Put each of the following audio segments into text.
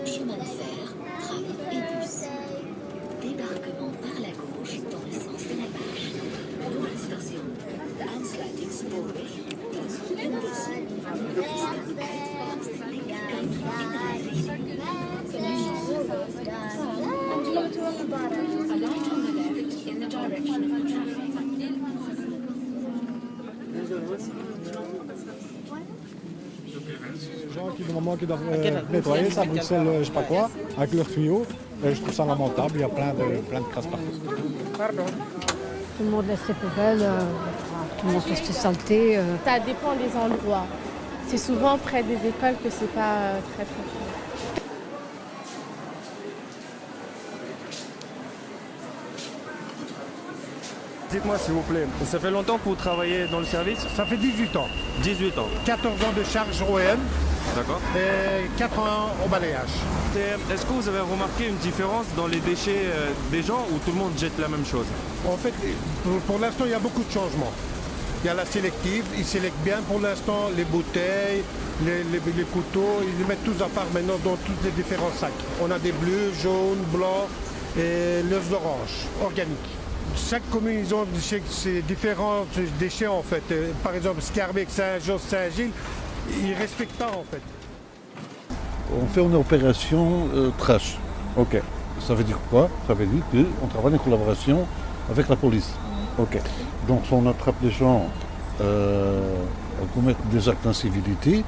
Chemin de fer, tram et bus. Débarquement par la gauche dans le sens de la marche. Nouvelle station. Aansluiting spoorweg. A light on the left in the direction of the traffic. Les gens qui normalement qui doivent nettoyer ça, Bruxelles, je sais pas quoi, avec leurs tuyaux, je trouve ça lamentable, il y a plein de crasses partout. Pardon. Tout le monde laisse ses poubelles, tout le monde laisse ses saletés. Ça dépend des endroits. C'est souvent près des écoles que c'est pas très propre. Dites-moi s'il vous plaît, ça fait longtemps que vous travaillez dans le service? Ça fait 18 ans. 18 ans. 14 ans de charge OM D'accord. et 4 ans au balayage. Est-ce que vous avez remarqué une différence dans les déchets des gens ou tout le monde jette la même chose? En fait, pour l'instant, il y a beaucoup de changements. Il y a la sélective, ils sélectent bien pour l'instant les bouteilles, les couteaux, ils les mettent tous à part maintenant dans tous les différents sacs. On a des bleus, jaunes, blancs et les oranges, organiques. Chaque commune, ils ont ces différents déchets en fait. Par exemple, Scarbeck, Saint-Josse, Saint-Gilles, ils ne respectent pas en fait. On fait une opération trash. Ok. Ça veut dire quoi? Ça veut dire qu'on travaille en collaboration avec la police. Ok. Donc si on attrape les gens à commettre des actes d'incivilité,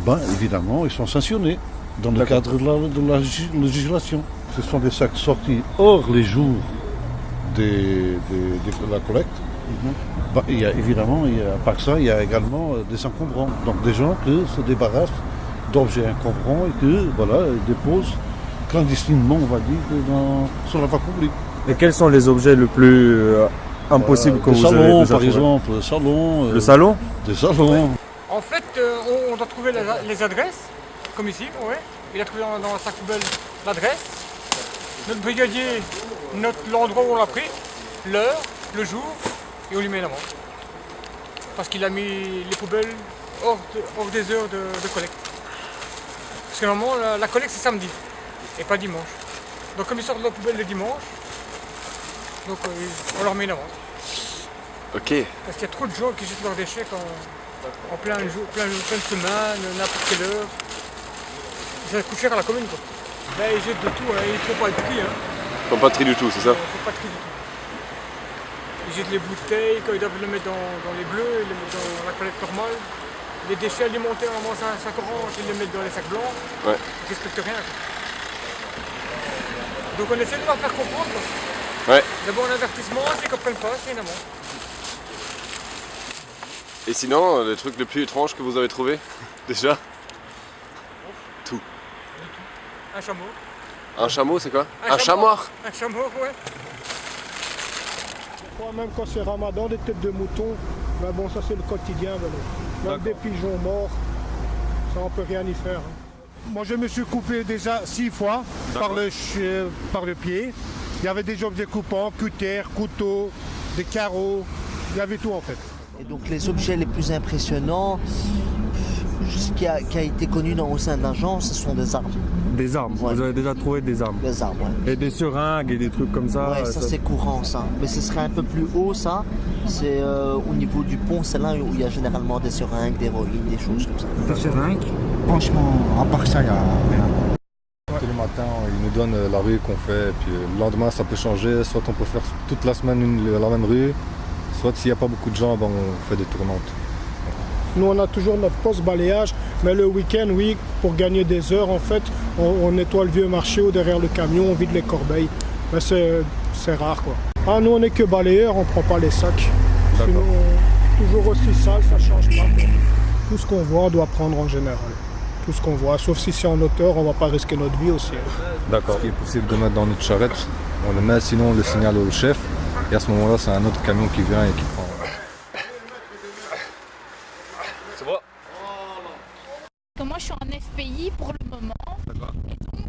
ben, évidemment, ils sont sanctionnés dans le cadre de la législation. Ce sont des sacs sortis hors les jours de la collecte. Ben, il y a évidemment, à part ça, il y a également des encombrants. Donc des gens qui se débarrassent d'objets encombrants et que voilà, déposent clandestinement, on va dire, sur la voie publique. Et quels sont les objets le plus impossible que vous salons, avez déjà par trouvé? exemple, le salon. Le salon? Des salons. En fait, on doit trouver les adresses, comme ici, ouais. Il a trouvé dans sa poubelle l'adresse. Notre brigadier note l'endroit où on l'a pris, l'heure, le jour, et on lui met l'amende. Parce qu'il a mis les poubelles hors des heures de collecte. Parce que normalement, la collecte c'est samedi, et pas dimanche. Donc comme ils sortent de la poubelle le dimanche, donc on leur met l'amende. Ok. Parce qu'il y a trop de gens qui jettent leurs déchets en plein de semaine, n'importe quelle heure. Ça coûte cher à la commune quoi. Là ils jettent de tout, hein. Il ne faut pas être pris. Hein. Faut pas de tri du tout, c'est ça? Il ne faut pas de tri du tout. Ils jettent les bouteilles, quand ils doivent le mettre dans les bleus, ils les mettent dans la collecte normale. Les déchets alimentaires, normalement c'est un sac orange, ils les mettent dans les sacs blancs. Ouais. Ils ne respectent rien. Quoi. Donc on essaie de leur faire comprendre. Quoi. Ouais. D'abord un avertissement, s'ils ne comprennent pas, c'est une amende. Et sinon, le truc le plus étrange que vous avez trouvé, déjà? Tout. Un chameau. Un chameau, c'est quoi? Un chamois? Un chameau, ouais. Même quand c'est Ramadan, des têtes de mouton, ben bon, ça c'est le quotidien. Même des pigeons morts, ça on peut rien y faire. Moi je me suis coupé déjà 6 fois par le pied. Il y avait des objets coupants, cutter, couteaux, des carreaux, il y avait tout en fait. Et donc les objets les plus impressionnants, ce qui a été connu au sein d'un genre, ce sont des armes. Des armes, ouais. Vous avez déjà trouvé des armes? Des armes, ouais. Et des seringues et des trucs comme ça? Ouais, ça c'est courant ça. Mais ce serait un peu plus haut ça. C'est au niveau du pont, c'est là où il y a généralement des seringues, des héroïnes, des choses comme ça. Des seringues, franchement, à part ça, il n'y a rien. Tous les matins, ils nous donnent la rue qu'on fait, et puis le lendemain ça peut changer, soit on peut faire toute la semaine la même rue, soit s'il n'y a pas beaucoup de gens, ben, on fait des tournantes. Nous on a toujours notre poste balayage, mais le week-end, oui, pour gagner des heures en fait, on nettoie le vieux marché ou derrière le camion, on vide les corbeilles. Mais c'est rare quoi. Ah, nous on n'est que balayeurs, on ne prend pas les sacs. Sinon, toujours aussi sale, ça ne change pas. Tout ce qu'on voit, on doit prendre en général. Tout ce qu'on voit, sauf si c'est en hauteur, on ne va pas risquer notre vie aussi. D'accord. Ce qui est possible de mettre dans notre charrette, on le met, sinon on le signale au chef, et à ce moment-là, c'est un autre camion qui vient et qui prend. Moi je suis en FPI pour le moment et donc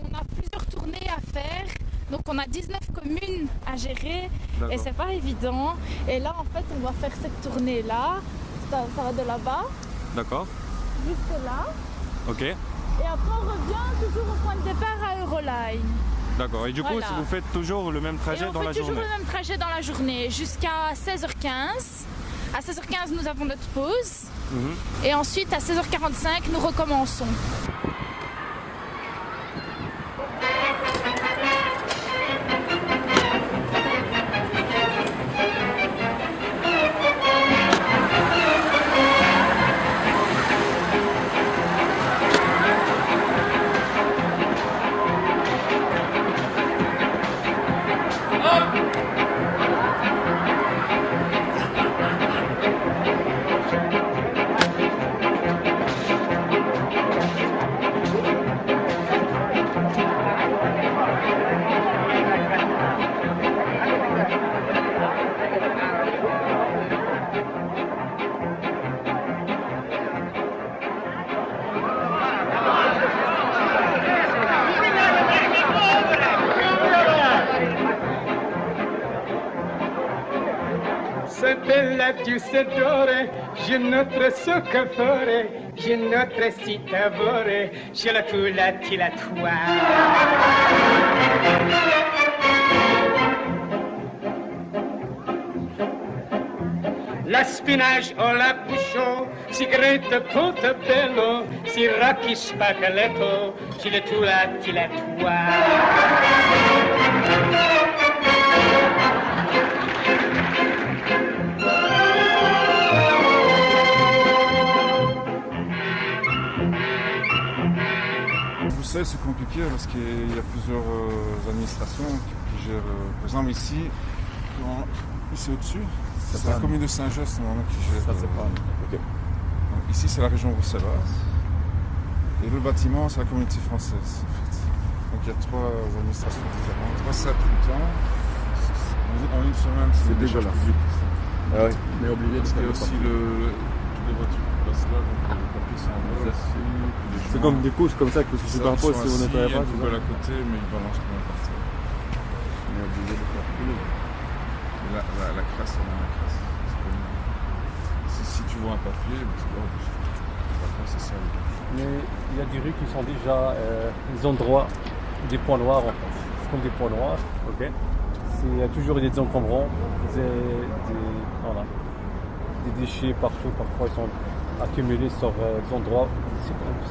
on a plusieurs tournées à faire, donc on a 19 communes à gérer D'accord. et c'est pas évident. Et là, en fait, on va faire cette tournée-là. Ça va de là-bas D'accord. jusque là. Ok. Et après, on revient toujours au point de départ à Euroline. D'accord. Et du coup, Voilà. vous faites toujours le même trajet Et on dans fait la toujours journée? le même trajet dans la journée jusqu'à 16h15. À 16h15, nous avons notre pause. Et ensuite, à 16h45, nous recommençons. Se bella giusedore, je notre soccafore, je notre citavore, je la tula tila toi. La spinage o la bouchon, sigarette portobello, siracchi spaghetto, je la tula tila toi. Bruxelles, c'est compliqué parce qu'il y a plusieurs administrations qui gèrent. Par exemple, ici au-dessus, c'est la commune de Saint-Just qui gère. Ça, c'est pas. Donc, ici, c'est la région bruxelloise. Et le bâtiment, c'est la communauté française. En fait. Donc il y a 3 administrations différentes. 3 salles tout le temps. En une semaine, c'est déjà la public. Ah oui. Mais obligé de faire aussi toutes les voitures qui passent là, donc les papiers sont en dessus. C'est comme des couches comme ça que se superposent si on nettoie pas. Il y a une poubelle à côté, mais il balance quand même par terre. On est obligé de faire couler. La crasse, elle a la crasse. Si tu vois un papier, c'est ça. Mais il y a des rues qui sont déjà des endroits, des points noirs en fait. C'est comme des points noirs. Ok. Il y a toujours des encombrants, voilà, des déchets partout. Parfois ils sont accumulés sur des endroits.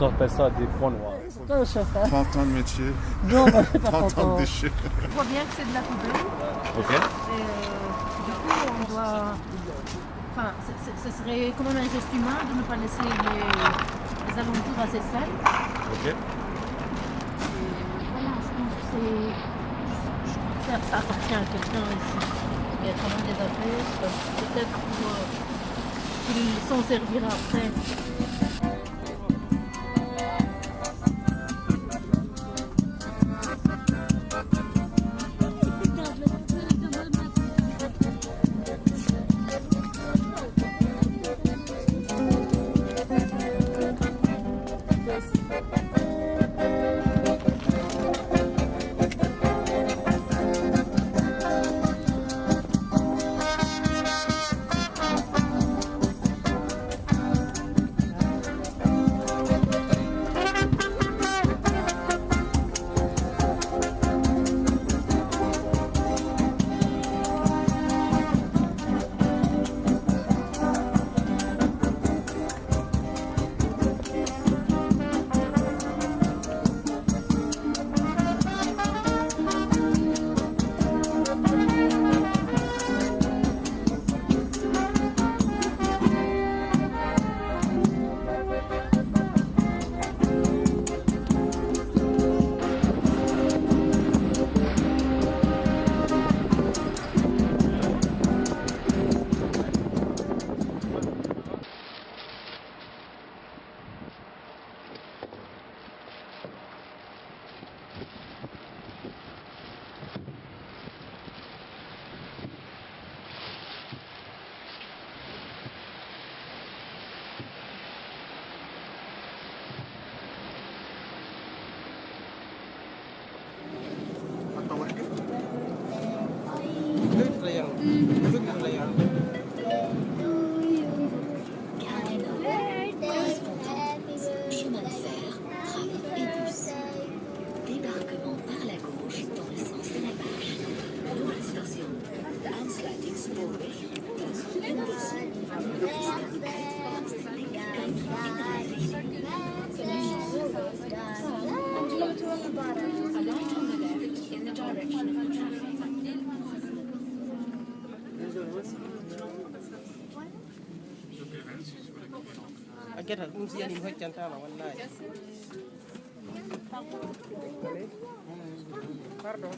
On appelle ça des points noirs. 30 ans de métier. Non, c'est pas 30 ans de déchets. On voit bien que c'est de la poubelle. Ok. Et, du coup, on doit. Enfin, ce serait quand même un geste humain de ne pas laisser les alentours assez sales. Ok. Et voilà, je pense que c'est. Ça appartient à quelqu'un ici. Il y a quand même des affaires. Peut-être pour qu'ils s'en servira après. Chemin de fer, tram et bus. Débarquement par la gauche dans le sens de la marche. Nouvelle station. Aansluiting spoorweg. En bus. A light on the left in the direction of the traffic. Akhirnya fungsi yang dibuat jantan lawan lain. Pardon.